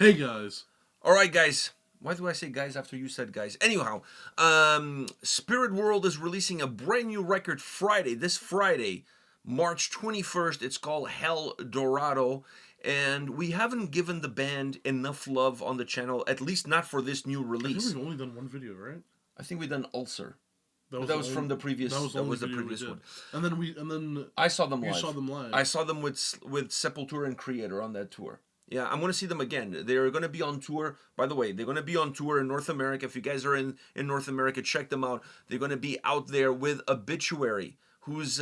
Hey guys. All right, guys. Why do I say guys after you said guys? Anyhow, Spiritworld is releasing a brand new record this Friday, March 21st. It's called Hell Dorado. And we haven't given the band enough love on the channel, at least not for this new I think release. we've only done one video, right? I think we've done Ulcer. That That was from the previous. That was the video previous we did. one. And then I saw them you live. saw them live. I saw them with Sepultura and Creator on that tour. Yeah, I'm going to see them again. They're going to be on tour. By the way, they're going to be on tour in North America. If you guys are in North America, check them out. They're going to be out there with Obituary, who's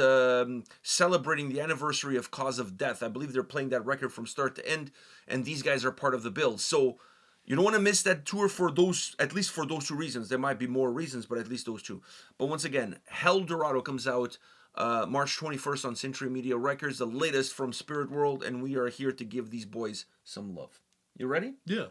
celebrating the anniversary of Cause of Death. I believe they're playing that record from start to end, and these guys are part of the build. So you don't want to miss that tour for those, at least for those two reasons. There might be more reasons, but at least those two. But once again, Hell Dorado comes out March 21st on Century Media Records, the latest from Spiritworld, and we are here to give these boys some love. You ready? Yeah.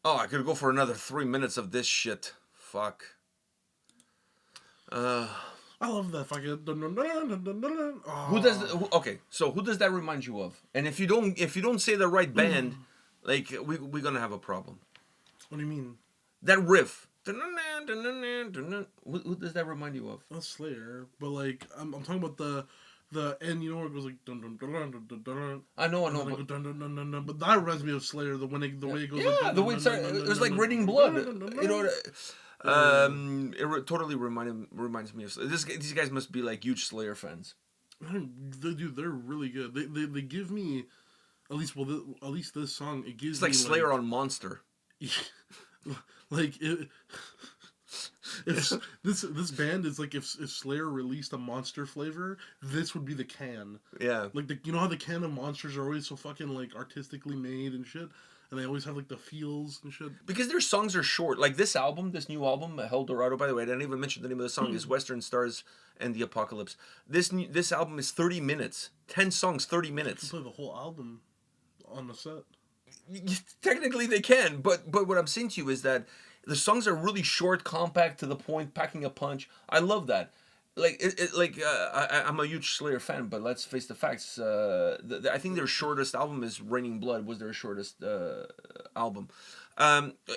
Oh, I could go for another 3 minutes of this shit. Fuck. I love that fucking. Oh. Who does? Okay, so who does that remind you of? And if you don't say the right band, like we're gonna have a problem. What do you mean? That riff. Who does that remind you of? That's Slayer, but like I'm talking about the end. You know where it goes like dun dun dun dun dun dun dun. I know. But dun dun dun dun dun. But that reminds me of Slayer. The way it goes. Yeah, like, the way it was like raining blood. You know. It totally reminds me of these guys must be like huge Slayer fans. They're really good. They give me at least at least this song it gives. It's like me Slayer on Monster. Like if this band is like if Slayer released a Monster flavor, this would be the can. Yeah. Like you know how the can of Monsters are always so fucking like artistically made and shit. And they always have like the feels and shit. Because their songs are short. Like this new album, Hell Dorado. By the way, I didn't even mention the name of the song. Is Western Stars and the Apocalypse. This album is 30 minutes. 10 songs, 30 minutes. You can play the whole album on the set. Technically, they can, but what I'm saying to you is that the songs are really short, compact, to the point, packing a punch. I love that. I'm a huge Slayer fan, but let's face the facts. I think their shortest album is Raining Blood. Was their shortest album.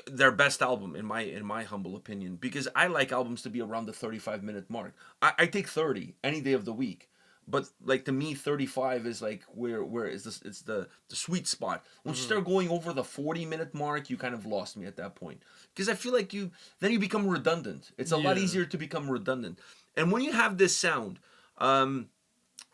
Their best album in my humble opinion, because I like albums to be around the 35-minute mark. I take 30 any day of the week, But like to me, 35 is like where is this? It's the sweet spot. Once you start going over the 40-minute mark, you kind of lost me at that point because I feel like you become redundant. It's a lot Yeah. easier to become redundant, and when you have this sound.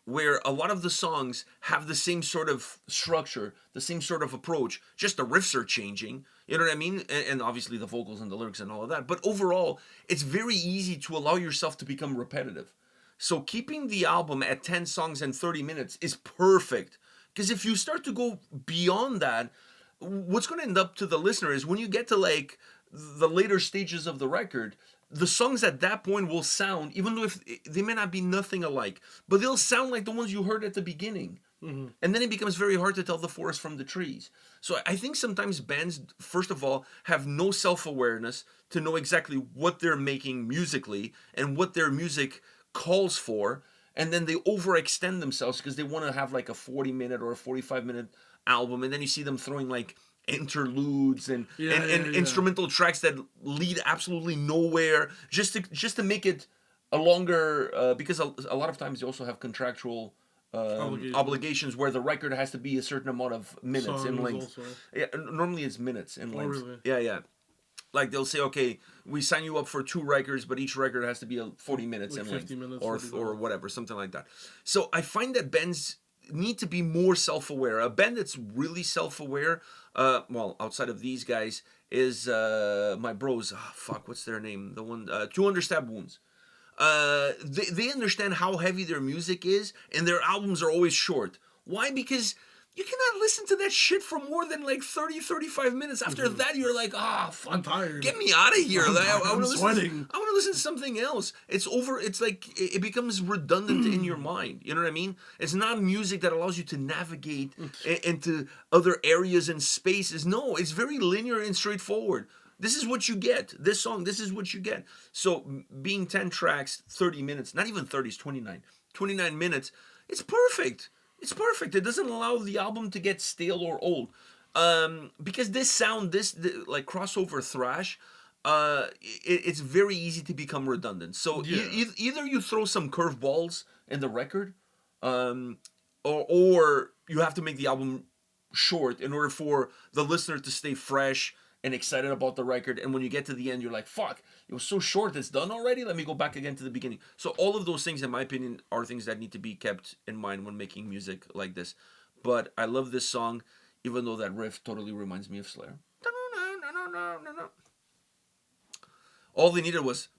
Where a lot of the songs have the same sort of structure, the same sort of approach, just the riffs are changing, you know what I mean? And obviously the vocals and the lyrics and all of that. But overall, it's very easy to allow yourself to become repetitive. So keeping the album at 10 songs and 30 minutes is perfect. Because if you start to go beyond that, what's going to end up to the listener is when you get to like the later stages of the record, the songs at that point will sound, even though if they may not be nothing alike, but they'll sound like the ones you heard at the beginning. And then it becomes very hard to tell the forest from the trees. So I think sometimes bands, first of all, have no self-awareness to know exactly what they're making musically and what their music calls for. And then they overextend themselves because they want to have like a 40-minute or a 45-minute album. And then you see them throwing like interludes and instrumental tracks that lead absolutely nowhere just to make it a longer because a lot of times they also have contractual obligations where the record has to be a certain amount of minutes in length. Yeah, normally it's minutes in length. Really? Yeah. Like they'll say, okay, we sign you up for 2 records, but each record has to be 40 minutes like in length, minutes, or whatever, something like that. So I find that bands need to be more self-aware. A band that's really self-aware, well, outside of these guys, is my bros. Oh, fuck, what's their name? The one, 200 Stab Wounds. They understand how heavy their music is, and their albums are always short. Why? Because you cannot listen to that shit for more than like 30-35 minutes. After that, you're like, fuck, I'm tired. Get me out of here. I'm sweating. I want to listen to something else. It's over. It's like it becomes redundant in your mind. You know what I mean? It's not music that allows you to navigate into other areas and spaces. No, it's very linear and straightforward. This is what you get. This song, this is what you get. So being 10 tracks, 30 minutes, not even 30, it's 29. 29 minutes, it's perfect. It's perfect. It doesn't allow the album to get stale or old. Because this sound, like crossover thrash, it's very easy to become redundant. So either you throw some curveballs in the record, or you have to make the album short in order for the listener to stay fresh and excited about the record. And when you get to the end, you're like, fuck, it was so short, it's done already? Let me go back again to the beginning. So all of those things, in my opinion, are things that need to be kept in mind when making music like this. But I love this song, even though that riff totally reminds me of Slayer. All they needed was...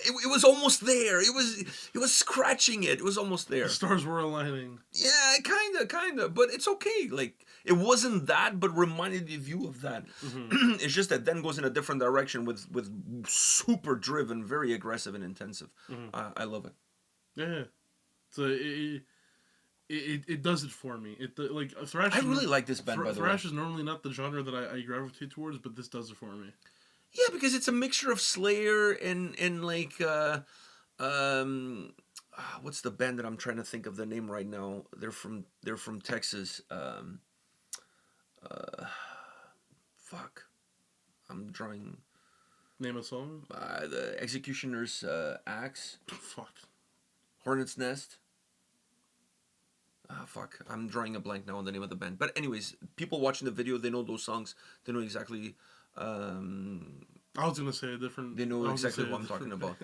It was almost there. It was scratching it. It was almost there. The stars were aligning. Yeah, kind of. But it's okay. Like, it wasn't that, but reminded you of that. It's just that then goes in a different direction with super driven, very aggressive and intensive. I love it. Yeah. So it does it for me. Like thrash. I really like this band, by the way. Thrash is normally not the genre that I gravitate towards, but this does it for me. Yeah, because it's a mixture of Slayer and like what's the band that I'm trying to think of the name right now? They're from Texas. Fuck, I'm drawing. Name a song. The Executioner's Axe. Fuck. Hornet's Nest. Fuck, I'm drawing a blank now on the name of the band. But anyways, people watching the video, they know those songs. They know exactly. I was gonna say a different. They know exactly what I'm talking about.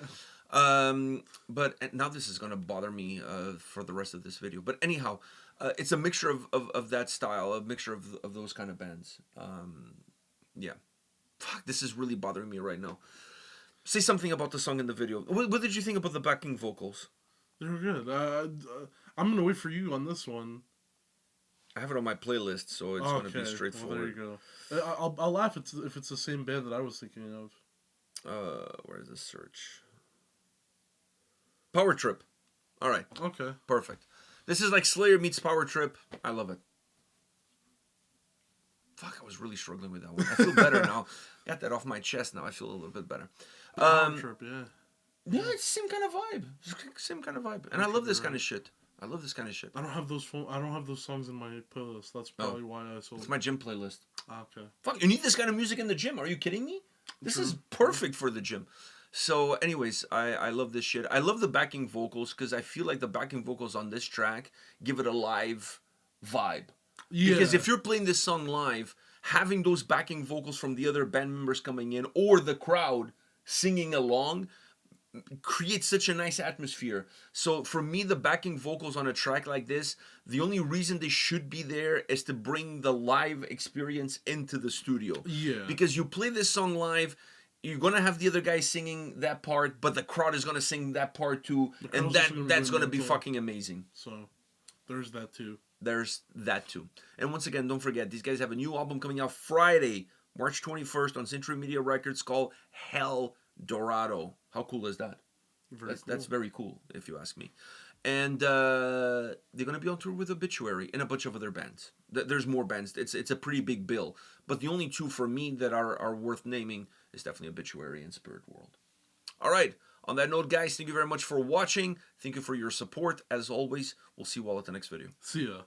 But now this is gonna bother me for the rest of this video. But anyhow, it's a mixture of that style, a mixture of those kind of bands. Yeah. Fuck, this is really bothering me right now. Say something about the song in the video. What did you think about the backing vocals? They were good. I'm gonna wait for you on this one. I have it on my playlist, so it's going to be straightforward. Well, there you go. I'll laugh if it's the same band that I was thinking of. Where's the search? Power Trip. All right. Okay. Perfect. This is like Slayer meets Power Trip. I love it. Fuck, I was really struggling with that one. I feel better now. Got that off my chest now. I feel a little bit better. Power Trip, yeah. Yeah, it's the same kind of vibe. And I love this kind of shit. I love this kind of shit. I don't have those songs in my playlist. That's probably why I sold. It's my gym playlist. Okay. Fuck, you need this kind of music in the gym. Are you kidding me? This is perfect for the gym. So, anyways, I love this shit. I love the backing vocals because I feel like the backing vocals on this track give it a live vibe. Yeah. Because if you're playing this song live, having those backing vocals from the other band members coming in or the crowd singing along creates such a nice atmosphere. So for me, the backing vocals on a track like this, the only reason they should be there is to bring the live experience into the studio. Yeah. Because you play this song live, you're gonna have the other guy singing that part, but the crowd is gonna sing that part too, and that's gonna be fucking amazing. So there's that too. There's that too. And once again, don't forget, these guys have a new album coming out Friday, March 21st on Century Media Records called Hell Dorado. How cool is that? That's very cool, if you ask me. And they're going to be on tour with Obituary and a bunch of other bands. There's more bands. It's a pretty big bill. But the only two for me that are worth naming is definitely Obituary and Spiritworld. All right. On that note, guys, thank you very much for watching. Thank you for your support. As always, we'll see you all at the next video. See ya.